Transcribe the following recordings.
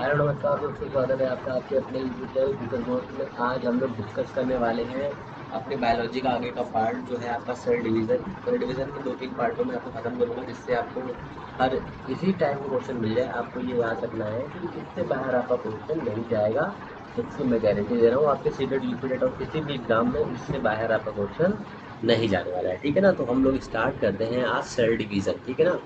Hello नमस्कार दोस्तों, स्वागत है आपका आपके अपने यूट्यूब चैनल फ्यूचर कोर्स में। आज हम लोग डिस्कस करने वाले हैं अपने बायोलॉजी का आगे का पार्ट जो है आपका सेल डिवीज़न। सेल डिवीज़न में 2-3 पार्टों में आपको खत्म करूँगा, जिससे आपको हर इसी टाइप का क्वेश्चन मिल जाए। आपको ये याद रखना है कि इससे बाहर आपका क्वेश्चन नहीं जाएगा। इसकी मैं गारंटी दे रहा हूँ, आपके सीटेट यूपीटेट और किसी भी एग्जाम में इससे बाहर आपका क्वेश्चन नहीं जाने वाला है। ठीक है ना, तो हम लोग स्टार्ट करते हैं आज सेल डिवीज़न। ठीक है ना,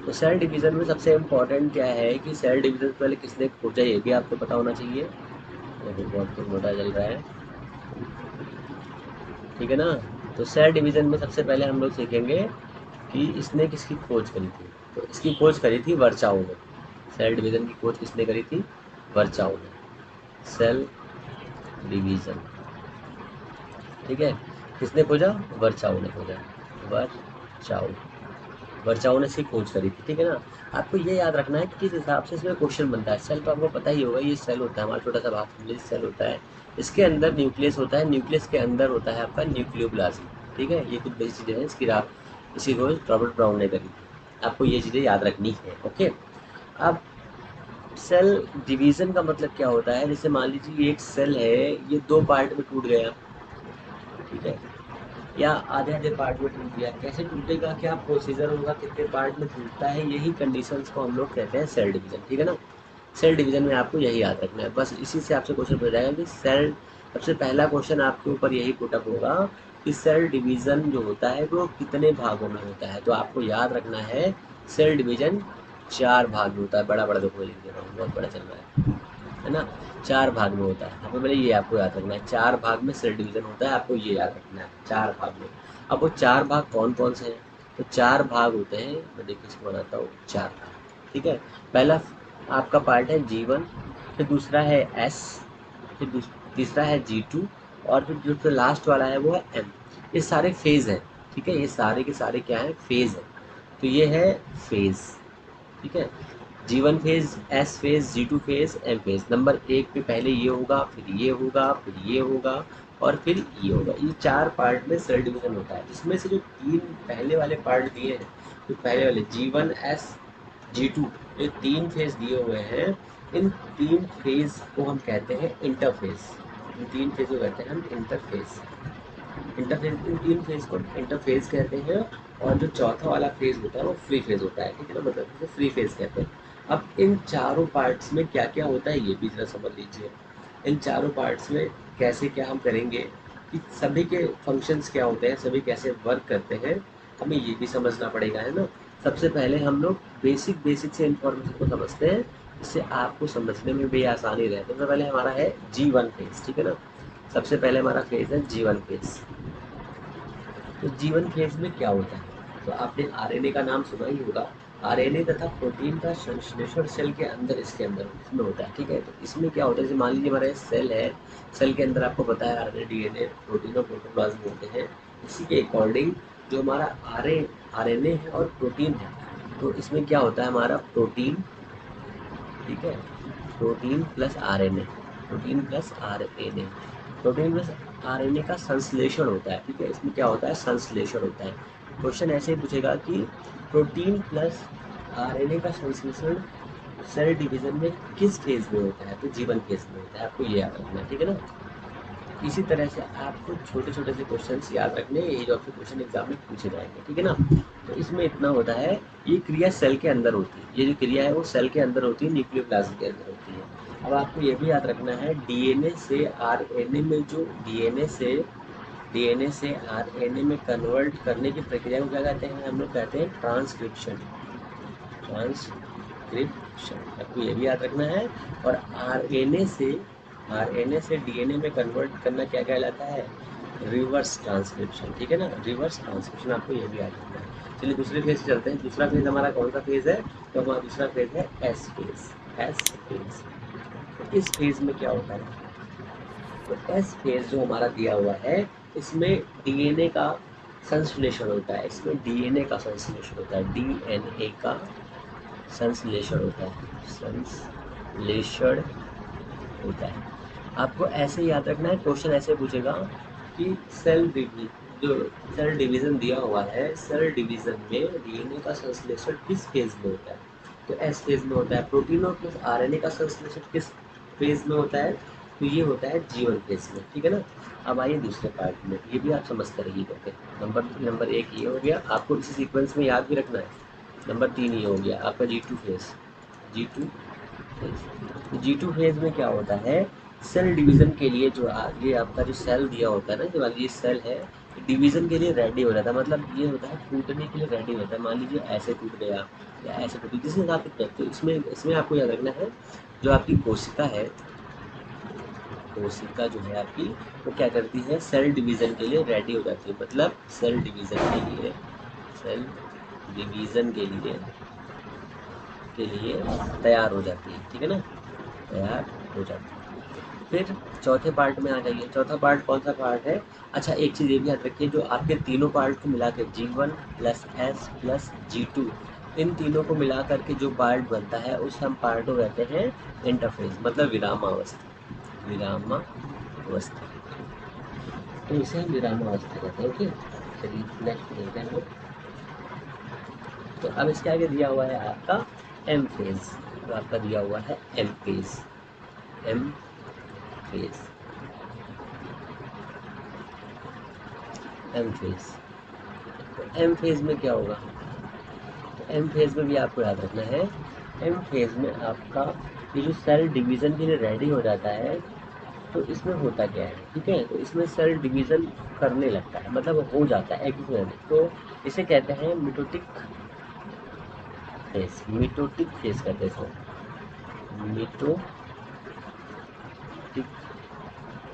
तो सेल डिवीज़न में सबसे इम्पोर्टेंट क्या है कि सेल डिवीज़न से पहले किसने खोजा, ये भी आपको पता होना चाहिए। ओहो, बहुत कुछ मोटा चल रहा है। ठीक है ना, तो सेल डिवीज़न में सबसे पहले हम लोग सीखेंगे कि इसने किसकी खोज करी थी। तो इसकी खोज करी थी वर्चाओ ने। सेल डिवीज़न की खोज किसने करी थी? वर्चाओ ने। सेल डिवीज़न, ठीक है, किसने खोजा? वर्चाओ ने खोजा। वर्चाओ, वर्चाओं ने इसकी खोज करी थी। ठीक है ना, आपको ये याद रखना है कि किस हिसाब से इसमें क्वेश्चन बनता है। सेल तो आपको पता ही होगा, ये सेल होता है हमारा छोटा सा भाग, समझे, सेल होता है। इसके अंदर न्यूक्लियस होता है, न्यूक्लियस के अंदर होता है आपका न्यूक्लियोप्लाज्म। ठीक है, ये कुछ बेसिक चीज़ें हैं, इसी खोज रॉबर्ट ब्राउन ने करी थी। आपको ये चीज़ें याद रखनी है। ओके, अब सेल डिवीज़न का मतलब क्या होता है? जैसे मान लीजिए एक सेल है, ये 2 पार्ट में टूट गया। ठीक है, या आधे आधे पार्ट में टूट गया, कैसे टूटेगा, क्या प्रोसीजर होगा, कितने पार्ट में टूटता है, यही कंडीशंस को हम लोग कहते हैं सेल डिवीजन। ठीक है ना, सेल डिवीजन में आपको यही याद रखना है, बस इसी से आपसे क्वेश्चन पूछा जाएगा कि सेल, सबसे पहला क्वेश्चन आपके ऊपर यही पुटअप होगा कि सेल डिवीजन जो होता है वो कितने भागों में होता है। तो आपको याद रखना है सेल डिवीजन 4 भाग में होता है। बड़ा बड़ा देखो लिख दे रहा हूँ, बहुत बड़ा चल रहा है ना। 4 भाग में होता है, सबसे पहले ये आपको याद रखना है। 4 भाग में सेल डिवीजन होता है, आपको ये याद रखना है 4 भाग में। अब वो 4 भाग कौन कौन से हैं? तो 4 भाग होते हैं, मैं देखिए इसको बनाता हूँ 4 भाग। ठीक है, पहला आपका पार्ट है G1, फिर दूसरा है S, फिर तीसरा है G2, और फिर जो लास्ट वाला है वो है M। ये सारे फेज हैं। ठीक है, ये सारे के सारे क्या हैं? फेज हैं। तो ये है फेज। ठीक है, G1 phase, S phase, G2 phase, M phase. Number 1 पे पहले ये होगा, फिर ये होगा, फिर ये होगा, और फिर ये होगा। ये 4 पार्ट में सेल डिवीजन होता है। इसमें से जो 3 पहले वाले पार्ट दिए हैं, तो पहले वाले G1 S G2, ये 3 फेज दिए हुए हैं। इन 3 फेज को हम कहते हैं इंटरफेज। इन 3 फेज को कहते हैं हम इंटरफेज। इंटरफेज, इन 3 फेज को इंटरफेज कहते हैं। और जो चौथा वाला फेज होता है वो फ्री फेज होता है। ठीक है ना, मतलब इसे फ्री फेज कहते हैं। अब इन चारों पार्ट्स में क्या क्या होता है ये भी जरा समझ लीजिए। इन चारों पार्ट्स में कैसे क्या हम करेंगे, कि सभी के फंक्शंस क्या होते हैं, सभी कैसे वर्क करते हैं, हमें ये भी समझना पड़ेगा, है ना। सबसे पहले हम लोग बेसिक से इंफॉर्मेशन को समझते हैं, जिससे आपको समझने में भी आसानी रहे। सबसे पहले हमारा है G1 फेज। ठीक है ना, सबसे पहले हमारा फेज है G1 फेज। तो जीवन फेज में क्या होता है? तो आपने आरएनए का नाम सुना ही होगा। आरएनए तथा प्रोटीन का संश्लेषण सेल के अंदर, इसके अंदर इसमें होता है। ठीक है, तो इसमें क्या होता है, जैसे मान लीजिए हमारा सेल है, सेल के अंदर आपको पता है आरएनए, डीएनए, प्रोटीन और प्रोटोप्लाज्म होते हैं। इसी के अकॉर्डिंग जो हमारा आरएनए है और प्रोटीन है, तो इसमें क्या होता है हमारा प्रोटीन। ठीक है, protein plus RNA, protein plus RNA, protein plus RNA का संश्लेषण होता है। ठीक है, इसमें क्या होता है? संश्लेषण होता है। क्वेश्चन ऐसे ही पूछेगा कि प्रोटीन प्लस आरएनए का संश्लेषण सेल डिवीजन में किस फेज में होता है? तो जीवन फेज में होता है। आपको ये याद रखना है। ठीक है ना, इसी तरह से आपको छोटे छोटे से क्वेश्चंस याद रखने, यही जो आपसे क्वेश्चन एग्जाम में पूछे जाएंगे। ठीक है ना, तो इसमें इतना होता है, ये क्रिया सेल के अंदर होती है। ये जो क्रिया है वो सेल के अंदर होती है, न्यूक्लियोप्लाज्म के अंदर होती है। अब आपको ये भी याद रखना है, डीएनए से आरएनए में, जो डीएनए से आरएनए में कन्वर्ट करने की प्रक्रिया को क्या कहते हैं? हम लोग कहते हैं ट्रांसक्रिप्शन। ट्रांसक्रिप्शन, आपको ये भी याद रखना है। और आरएनए से डीएनए में कन्वर्ट करना क्या कहलाता है? Reverse transcription. ठीक है ना, रिवर्स ट्रांसक्रिप्शन, आपको ये भी याद रखना है। चलिए दूसरे फेज से चलते हैं। दूसरा फेज हमारा कौन सा फेज है? तो हमारा दूसरा फेज है एस फेज। एस फेज, तो इस फेज में क्या होता है? तो एस फेज जो हमारा दिया हुआ है, इसमें डीएनए का संश्लेषण होता है। इसमें डीएनए का संश्लेषण होता है, डीएनए का संश्लेषण होता है, संश्लेषण होता है। आपको ऐसे याद रखना है, क्वेश्चन ऐसे पूछेगा कि जो सेल डिवीजन दिया हुआ है, सेल डिवीजन में डीएनए का संश्लेषण किस फेज में होता है? तो एस फेज में होता है। प्रोटीन और प्लस आरएनए का संश्लेषण किस फेज में होता है? तो ये होता है G1 फेज में, ठीक है ना। अब आइए दूसरे पार्ट में, ये भी आप समझते रहिए करके। नंबर 1 ये हो गया, आपको इसी सीक्वेंस में याद भी रखना है। नंबर 3 ये हो गया आपका G2 phase. G2 phase, G2 phase में क्या होता है? सेल डिवीजन के लिए जो ये आपका जो सेल दिया होता है ना, जो ये सेल है, डिवीजन के लिए रेडी हो जाता है। मतलब ये होता है टूटने के लिए रेडी होता है। मान लीजिए ऐसे टूट गया या ऐसे टूट, जिस हिसाब से। तो इसमें इसमें आपको याद रखना है, जो आपकी कोशिका है, कोशिका जो है आपकी, वो क्या करती है? सेल डिवीजन के लिए रेडी हो जाती है। मतलब सेल डिवीजन के लिए, सेल डिवीजन के लिए तैयार हो जाती है, ठीक है ना, तैयार हो जाती है। फिर चौथे पार्ट में आ जाइए। चौथा पार्ट कौन सा पार्ट है? अच्छा, एक चीज़ ये भी याद रखिए, जो आपके तीनों पार्ट को मिला के G1 plus S plus G2, इन तीनों को मिला करके जो पार्ट बनता है, उस हम पार्ट को कहते हैं इंटरफेज, मतलब विरामावस्था। विरामावस्था, तो इसे हम विरामावस्था कहते हैं। ओके, चलिए नेक्स्ट देखते हैं हम। तो अब इसके आगे दिया हुआ है आपका एम फेज। तो आपका दिया हुआ है M phase. M phase, M phase. तो एम फेज में क्या होगा? तो एम फेज में भी आपको याद रखना है, एम फेज में आपका ये जो सेल डिवीजन के लिए रेडी हो जाता है, तो इसमें होता क्या है? ठीक है, तो इसमें सेल डिवीजन करने लगता है, मतलब हो जाता है एक। तो इसे कहते हैं मिटोटिक फेज। मिटोटिक फेज कहते हैं इसको, मिटोटिक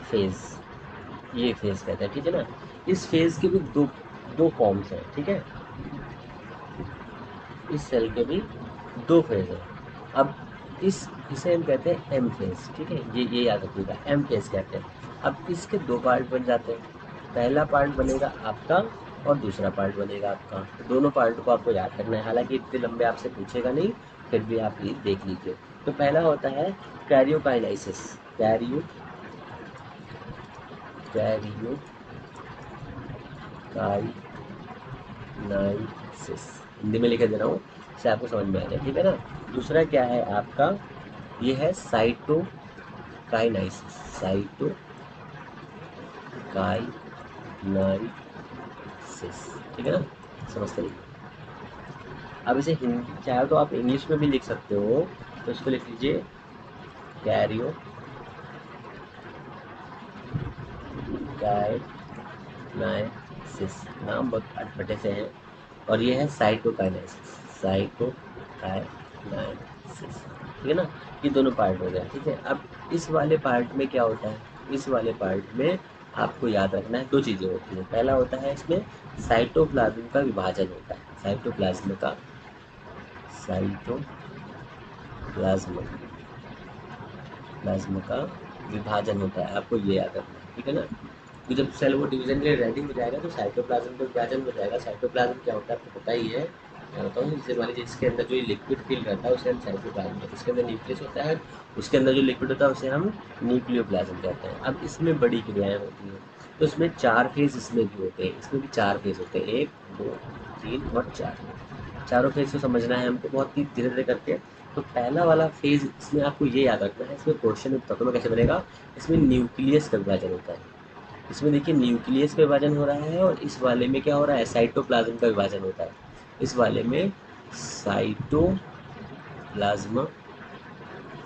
फेज, ये फेज कहते हैं, ठीक है ना। इस फेज के भी दो दो फॉर्म्स हैं, ठीक है। इस सेल के भी दो फेज है। अब इसे हम कहते हैं एम फेज, ठीक है, ये याद रखिएगा, एम फेज कहते हैं। अब इसके दो पार्ट बन जाते हैं। पहला पार्ट बनेगा आपका और दूसरा पार्ट बनेगा आपका। तो दोनों पार्ट को आपको याद रखना है, हालांकि इतने लंबे आपसे पूछेगा नहीं, फिर भी आप ये देख लीजिए। तो पहला होता है कैरियोकाइनेसिस। कैरियो कैरियोकाइनाइसिस, हिंदी में लिखे दे रहा हूँ, इससे आपको समझ में आ जाए, ठीक है ना। दूसरा क्या है आपका? ये है साइटोकाइनाइसिस। साइटोकाइनाइसिस, ठीक है ना, समझते रहिए। अब इसे हिंदी चाहे तो आप इंग्लिश में भी लिख सकते हो, तो इसको लिख लीजिए कैरियो काइनाइसिस। नाम बहुत अटपटे से हैं। और ये है साइटोकाइनेसिस। साइटोकाइनेसिस, ठीक है ना। ये दोनों पार्ट हो गया, ठीक है। अब इस वाले पार्ट में क्या होता है? इस वाले पार्ट में आपको याद रखना है, दो चीज़ें होती हैं। पहला होता है इसमें साइटोप्लाज्म का विभाजन होता है। साइटोप्लाज्म प्लाज्मा का विभाजन होता है, आपको ये याद रखना है, ठीक है ना। तो जब सेल वो डिवीजन के लिए रेडी हो जाएगा, तो साइटोप्लाज्म का विभाजन हो जाएगा। साइटोप्लाज्म क्या होता है आपको पता ही है, मैं बताऊँ। जैसे मान लीजिए इसके अंदर जो लिक्विड फील रहता है उसे हम साइटोप्लाज्म, इसके अंदर न्यूक्लियस होता है, उसके अंदर जो लिक्विड होता है उसे हम न्यूक्लियोप्लाज्म कहते हैं। अब इसमें बड़ी क्रियाएं होती हैं, तो इसमें 4 फेज इसमें भी होते हैं। इसमें भी 4 फेज होते हैं, 1 2 3 और 4। चारों फेज को समझना है हमको बहुत ही धीरे धीरे करके। तो पहला वाला फेज, इसमें आपको ये याद रखना है, इसमें क्वेश्चन तत्व में कैसे बनेगा। इसमें न्यूक्लियस का विभाजन होता है। इसमें देखिए न्यूक्लियस का विभाजन हो रहा है, और इस वाले में क्या हो रहा है? साइटोप्लाज्म का विभाजन होता है। इस वाले में साइटोप्लाज्म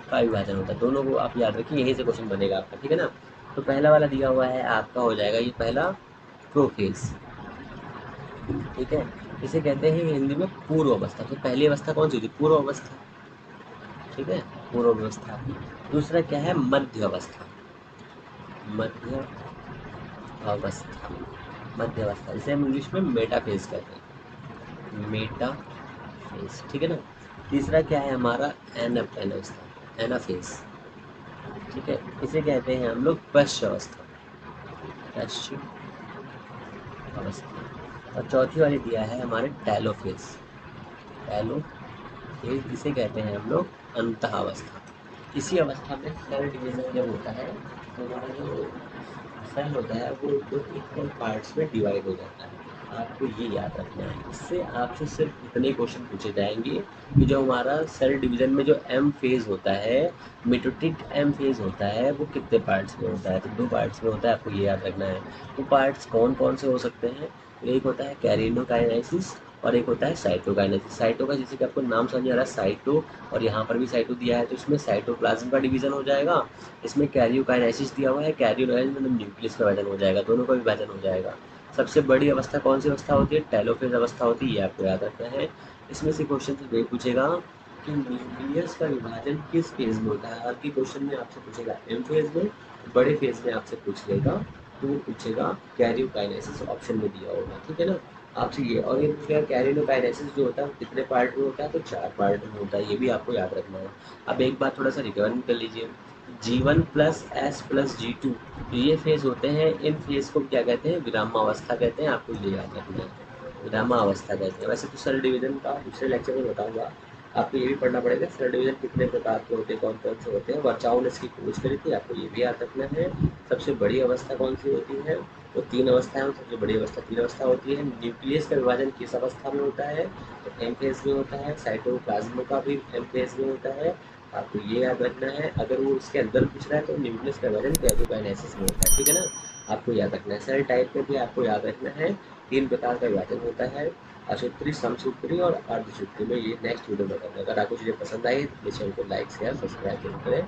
का विभाजन होता है। दोनों को आप याद रखिए, यहीं से क्वेश्चन बनेगा आपका, ठीक है ना। तो पहला वाला दिया हुआ है आपका, हो जाएगा ये पहला प्रोफेज, ठीक है। इसे कहते हैं हिंदी में पूर्व अवस्था। तो पहली अवस्था कौन सी होती है? पूर्व अवस्था, ठीक है, पूर्व अवस्था। दूसरा क्या है? मध्य अवस्था। मध्य अवस्था, मध्य अवस्था, इसे हम इंग्लिश में मेटाफेज कहते हैं। मेटाफेज, ठीक है ना। तीसरा क्या है हमारा? अवस्था, एनाफेज, ठीक है। इसे कहते हैं हम लोग पश्च अवस्था, पश्च अवस्था। और चौथी वाली दिया है हमारे टैलोफेज। टैलोफेज, इसे कहते हैं हम लोग अंतः अवस्था। इसी अवस्था में सेल डिवीजन जब होता है, तो हमारा जो सेल होता है वो दो इक्वल पार्ट्स में डिवाइड हो जाता है। आपको ये याद रखना है। इससे आपसे सिर्फ इतने क्वेश्चन पूछे जाएंगे कि जो हमारा सेल डिवीजन में जो एम फेज होता है, मिटोटिक एम फेज होता है, वो कितने पार्ट्स में होता है। तो 2 पार्ट्स में होता है, आपको ये याद रखना है। वो पार्ट्स कौन कौन से हो सकते हैं? एक होता है कैरिनोकाइनेसिस और एक होता है साइटोकाइनेसिस। साइटो का जैसे कि आपको नाम समझ आ रहा है साइटो, और यहाँ पर भी साइटो दिया है, तो इसमें साइटोप्लाज्म का डिवीजन हो जाएगा। इसमें कैरियोकाइनेसिस दिया हुआ है, कैरियोकाइनेसिस मतलब न्यूक्लियस का विभाजन हो जाएगा, दोनों का विभाजन हो जाएगा। सबसे बड़ी अवस्था कौन सी अवस्था होती है? टेलोफेज अवस्था होती है, ये आपको याद रखना है। इसमें से क्वेश्चन से ये पूछेगा कि न्यूक्लियस का विभाजन किस फेज में होता है। हर की क्वेश्चन में आपसे पूछेगा एम फेज में, बड़े फेज में आपसे पूछ लेगा तो वो पूछेगा कैरियोकाइनेसिस, ऑप्शन में दिया होगा, ठीक है ना। आपसे ये और ये पूछेगा कैरियोकाइनेसिस जो होता है वो कितने पार्ट में होता है, तो 4 पार्ट में होता है, ये भी आपको याद रखना है। अब एक बार थोड़ा सा रिकवर कर लीजिए। G1 plus S plus G2, ये फेज होते हैं। इन फेज को क्या कहते हैं? विरामावस्था कहते हैं, आपको ये याद रखना है, विरामावस्था कहते हैं। वैसे तो सेल डिवीजन का दूसरे लेक्चर में बताऊंगा, आपको ये भी पढ़ना पड़ेगा सेल डिवीजन कितने प्रकार के होते हैं, कौन कौन से होते हैं। वर्चाओं ने इसकी खोज करी थी, आपको ये भी याद रखना है। सबसे बड़ी अवस्था कौन सी होती है? वो 3 अवस्थाएं, सबसे बड़ी अवस्था 3 अवस्था होती है। न्यूक्लियस का विभाजन किस अवस्था में होता है? तो एम फेज में होता है। साइटोप्लाज्म का भी एम फेज में होता है, आपको ये याद रखना है। अगर वो इसके अंदर पूछ रहा है तो न्यूक्लियस का विभाजन कैरियोकाइनेसिस में होता है, ठीक है ना। आपको याद रखना है। सेल टाइप में भी आपको याद रखना है, 3 प्रकार का विभाजन होता है, असूत्री, समसूत्री और अर्धसूत्री में। ये नेक्स्ट वीडियो में बताऊंगा। अगर आपको चीज़ें पसंद आई तो प्लीज़ चैनल को लाइक शेयर सब्सक्राइब जरूर करें।